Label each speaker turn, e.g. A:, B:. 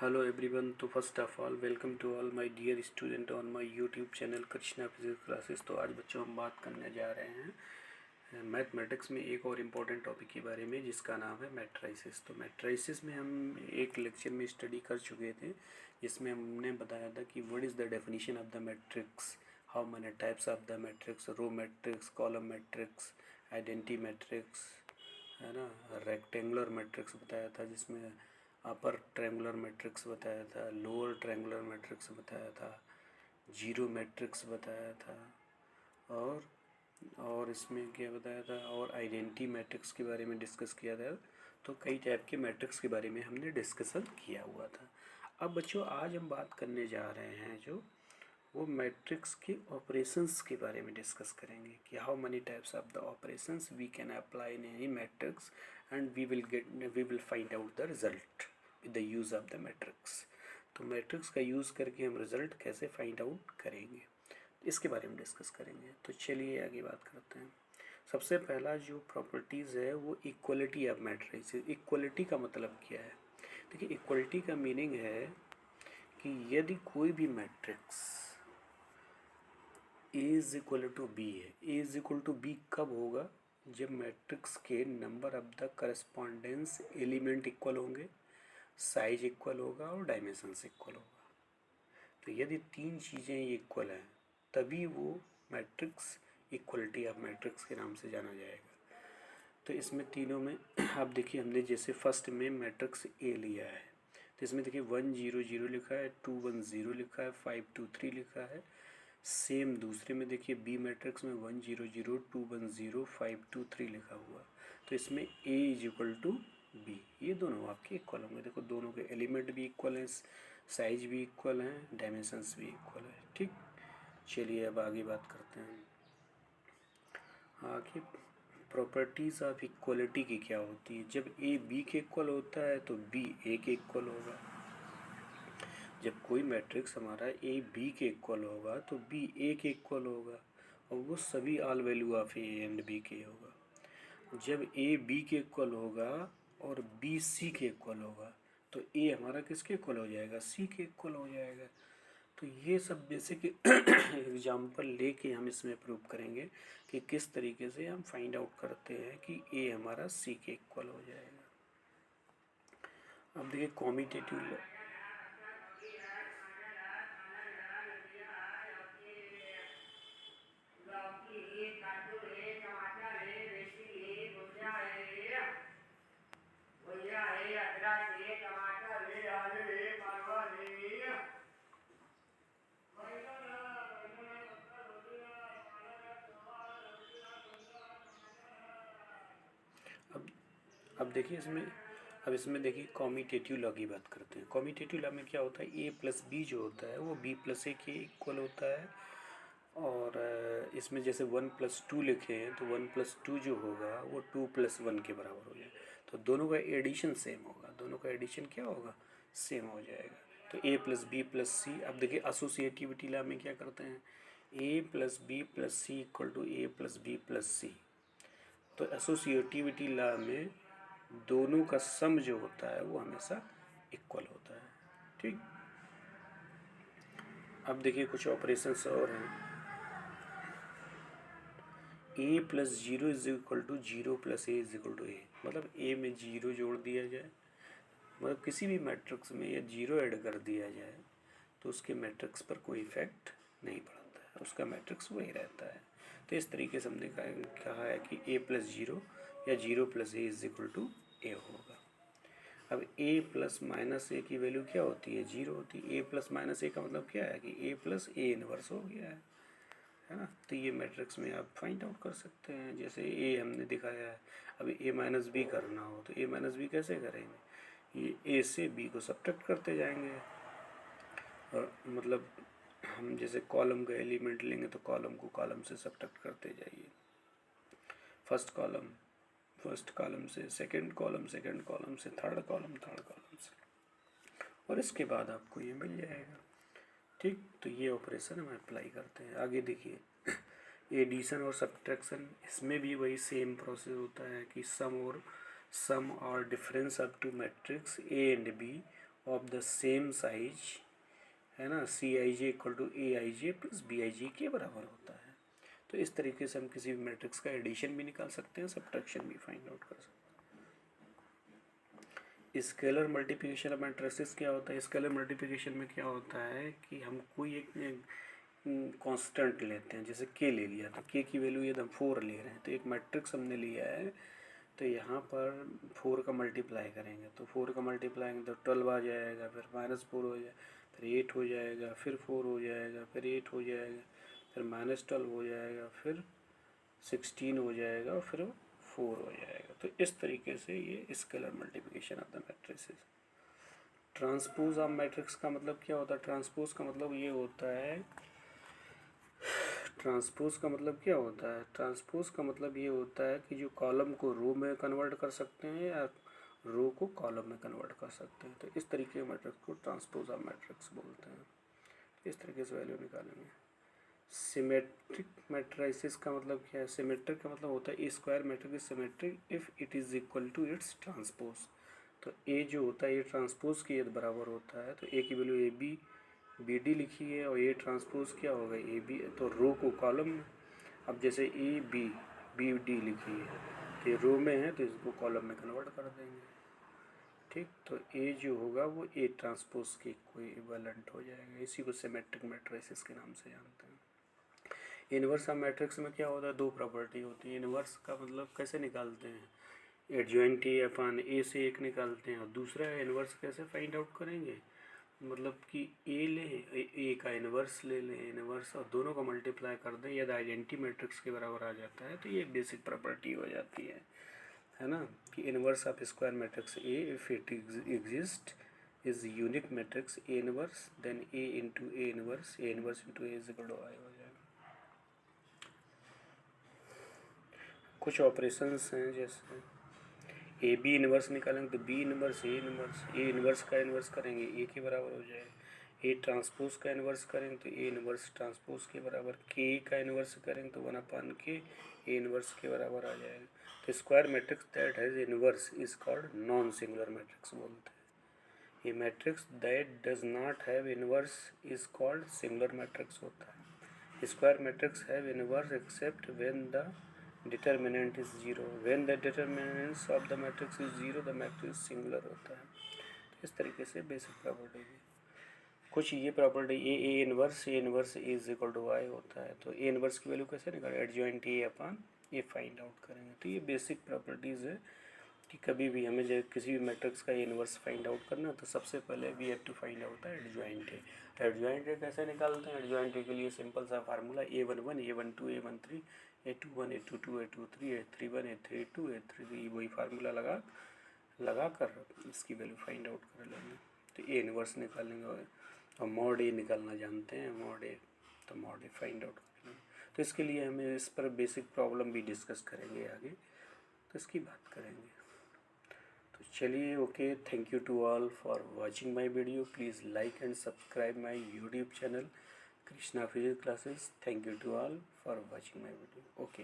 A: Hello everyone. तो first of all welcome to all my dear student on my YouTube channel Krishna physics classes. तो आज बच्चों हम बात करने जा रहे हैं मैथमेटिक्स में एक और इम्पॉर्टेंट टॉपिक के बारे में जिसका नाम है मैट्राइसिस। तो मैट्राइसिस में हम एक लेक्चर में स्टडी कर चुके थे जिसमें हमने बताया था कि what is the definition of the matrix, how many types of the matrix, row matrix, column matrix, identity matrix, है ना, रेक्टेंगुलर मैट्रिक्स बताया था, जिसमें अपर ट्रायंगुलर मैट्रिक्स बताया था, लोअर ट्रायंगुलर मैट्रिक्स बताया था, जीरो मैट्रिक्स बताया था, और इसमें क्या बताया था, और आइडेंटिटी मैट्रिक्स के बारे में डिस्कस किया था। तो कई टाइप के मैट्रिक्स के बारे में हमने डिस्कशन किया हुआ था। अब बच्चों आज हम बात करने जा रहे हैं जो वो मैट्रिक्स के ऑपरेशंस के बारे में डिस्कस करेंगे कि how many types of the operations we can apply in any matrix and we will find out the result with the use of the matrix. तो मैट्रिक्स का यूज़ करके हम रिजल्ट कैसे फाइंड आउट करेंगे इसके बारे में डिस्कस करेंगे। तो चलिए आगे बात करते हैं। सबसे पहला जो प्रॉपर्टीज़ है वो इक्वलिटी ऑफ मैट्रिक्स। इक्वलिटी का मतलब क्या है? देखिए, इक्वलिटी का मीनिंग है कि यदि कोई भी matrix A is equal to B है, A is equal to B कब होगा? जब मैट्रिक्स के number of the correspondence element equal होंगे, साइज इक्वल होगा और डायमेंशंस इक्वल होगा। तो यदि तीन चीज़ें इक्वल हैं तभी वो मैट्रिक्स इक्वलिटी ऑफ मैट्रिक्स के नाम से जाना जाएगा। तो इसमें तीनों में आप देखिए, हमने जैसे फर्स्ट में मैट्रिक्स ए लिया है तो इसमें देखिए 1 0 0 लिखा है, 2 1 0 लिखा है, 5 2 3 लिखा है। सेम दूसरे में देखिए बी मैट्रिक्स में 1 0 0 2 1 0 5 2 3 लिखा हुआ। तो इसमें ए इज इक्वल टू बी, ये दोनों आपके इक्वल होंगे। देखो दोनों के एलिमेंट भी इक्वल हैं, साइज भी इक्वल हैं, डायमेंशंस भी इक्वल है। ठीक, चलिए अब आगे बात करते हैं। आगे प्रॉपर्टीज़ ऑफ इक्वलिटी की क्या होती है? जब ए बी के इक्वल होता है तो बी ए के इक्वल होगा। जब कोई मैट्रिक्स हमारा ए बी के इक्वल होगा तो बी ए के इक्वल होगा और वो सभी all value of A and B के होगा। जब ए बी के इक्वल होगा और बी सी के इक्वल होगा तो ए हमारा किसके इक्वल हो जाएगा? सी के इक्वल हो जाएगा। तो ये सब बेसिक एग्जाम्पल लेके हम इसमें प्रूव करेंगे कि किस तरीके से हम फाइंड आउट करते हैं कि ए हमारा सी के इक्वल हो जाएगा। अब देखिए कॉम्यूटेटिव, अब देखिए इसमें देखिए कॉम्यूटेटिव लॉ की बात करते हैं। कॉम्यूटेटिव लॉ में क्या होता है? ए प्लस बी जो होता है वो बी प्लस ए के इक्वल होता है। और इसमें जैसे 1 + 2 लिखे हैं तो 1 + 2 जो होगा वो 2 + 1 के बराबर हो जाए। तो दोनों का एडिशन सेम होगा, दोनों का एडिशन क्या होगा? सेम हो जाएगा। तो A plus B plus C. अब देखिए एसोसिएटिविटी लॉ में क्या करते हैं? A plus B plus C equal to A plus B plus C. तो एसोसिएटिविटी लॉ में दोनों का सम जो होता है वो हमेशा इक्वल होता है। ठीक, अब देखिए कुछ ऑपरेशंस और हैं। A plus 0 is equal to 0 plus A is equal to A, मतलब ए में 0 जोड़ दिया जाए, मतलब किसी भी मैट्रिक्स में या 0 ऐड कर दिया जाए तो उसके मैट्रिक्स पर कोई इफेक्ट नहीं पड़ता है, उसका मैट्रिक्स वही रहता है। तो इस तरीके से हमने कहा है कि ए प्लस 0 या 0 plus A is equal to A होगा। अब ए प्लस माइनस ए की वैल्यू क्या होती है? 0 होती है। ए प्लस माइनस ए का मतलब क्या है कि ए प्लस ए इनवर्स हो गया है ना। तो ये मैट्रिक्स में आप फाइंड आउट कर सकते हैं। जैसे ए हमने दिखाया है, अब ए माइनस बी करना हो तो ए माइनस बी कैसे करेंगे? ये ए से बी को सब्ट्रैक्ट करते जाएंगे, और मतलब हम जैसे कॉलम का एलिमेंट लेंगे तो कॉलम को कॉलम से सब्ट्रैक्ट करते जाइए। फर्स्ट कॉलम से सेकंड कॉलम से थर्ड कॉलम से, और इसके बाद आपको ये मिल जाएगा। ठीक, तो ये ऑपरेशन हम अप्लाई करते हैं। आगे देखिए एडिशन और सब्ट्रैक्शन, इसमें भी वही सेम प्रोसेस होता है कि सम और difference of two matrix A and B of the same size, है ना, C I J equal to A I J plus B I J के बराबर होता है। तो इस तरीके से हम किसी भी मैट्रिक्स का एडिशन भी निकाल सकते हैं, सब्ट्रैक्शन भी फाइंड आउट कर सकते हैं। स्केलर मल्टीप्लिकेशन ऑफ मैट्रिसेस क्या होता है? स्केलर मल्टीप्लिकेशन में क्या होता है कि हम कोई एक कांस्टेंट लेते हैं, जैसे के ले लिया तो के की वैल्यू एकदम 4 ले रहे हैं, तो एक मैट्रिक्स हमने लिया है, तो यहाँ पर 4 का मल्टीप्लाई करेंगे, तो 4 का मल्टीप्लाई तो 12 आ जाएगा, फिर -4 हो जाए, फिर 8 हो जाएगा, फिर 4 हो जाएगा, फिर 8 हो जाएगा, फिर -12 हो जाएगा, फिर 16 हो जाएगा, और फिर 4 हो जाएगा। तो इस तरीके से ये scalar multiplication of the matrices. Transpose of matrix का मतलब क्या होता है? ट्रांसपोज का मतलब ये होता है, ट्रांसपोज का मतलब क्या होता है? ट्रांसपोज का मतलब ये होता है कि जो कॉलम को रो में कन्वर्ट कर सकते हैं या रो को कॉलम में कन्वर्ट कर सकते हैं, तो इस तरीके के मैट्रिक्स को ट्रांसपोज ऑफ मैट्रिक्स बोलते हैं। इस तरीके से वैल्यू निकालेंगे। सिमेट्रिक मैट्रिसेस का मतलब क्या है? सिमेट्रिक का मतलब होता है a square matrix is symmetric if it is equal to its transpose. तो ए जो होता है ये ट्रांसपोज के बराबर होता है, तो ए की value A B B D लिखी है, और ए ट्रांसपोज क्या होगा? ए बी, तो रो को कॉलम में, अब जैसे ए बी बी डी लिखी है, तो ये रो में है तो इसको कॉलम में कन्वर्ट कर देंगे, ठीक। तो ए जो होगा वो ए ट्रांसपोज के इक्विवेलेंट हो जाएगा, इसी को सिमेट्रिक मैट्रिसेस के नाम से जानते हैं। इनवर्स ऑफ मैट्रिक्स में क्या होता है? 2 प्रॉपर्टी होती है। इनवर्स का मतलब कैसे निकालते हैं? एडजॉइंट ए अपन ए से एक निकालते हैं, और दूसरा इनवर्स कैसे फाइंड आउट करेंगे? मतलब कि ए ले, ए का इनवर्स ले लें, इनवर्स, और दोनों का मल्टीप्लाई कर दें, यदि आइडेंटिटी मैट्रिक्स के बराबर आ जाता है तो ये एक बेसिक प्रॉपर्टी हो जाती है ना, कि inverse of square matrix A if it exist is unique matrix A inverse, then A into A inverse into A is equal to I हो जाएगा। कुछ ऑपरेशंस हैं, जैसे ए बी इनवर्स निकालेंगे तो बी इनवर्स ए इनवर्स का inverse करेंगे ए के बराबर हो जाएगा, ए ट्रांसपोज का इनवर्स करेंगे तो ए इनवर्स ट्रांसपोज के बराबर, के का इनवर्स करेंगे तो 1/k ए इनवर्स के बराबर आ जाएगा। तो square matrix that has inverse is called non singular matrix बोलते हैं। A matrix that does not have inverse is called singular matrix होता है। Square matrix have inverse except when the determinant is 0, when the determinants of the matrix is 0 the matrix singular होता है। तो इस तरीके से बेसिक प्रॉपर्टी है। कुछ ये property A inverse is equal to Y होता है, तो ए इनवर्स की वैल्यू कैसे निकालें? एडजॉइंट ए अपन ये फाइंड आउट करेंगे। तो ये बेसिक प्रॉपर्टीज़ है कि कभी भी हमें जो किसी भी मैट्रिक्स का इनवर्स फाइंड आउट करना, तो सबसे पहले we have to find out the adjoint A. Adjoint A कैसे निकालते हैं? एडजॉइंट ए के लिए सिंपल सा formula A11 A12 A13 A21 A22 A23 A31 A32 A33, वही फार्मूला लगा कर इसकी वैल्यू फाइंड आउट कर लेंगे, तो ए इनवर्स निकालेंगे। और मॉड ए निकालना जानते हैं, मॉड ए, तो मॉड ए फाइंड आउट करेंगे। तो इसके लिए हमें इस पर बेसिक प्रॉब्लम भी डिस्कस करेंगे आगे, तो इसकी बात करेंगे। तो चलिए, okay, thank you to all for watching my video. Please like and subscribe my YouTube channel Krishna physics classes. Thank you to all for watching my video. Okay.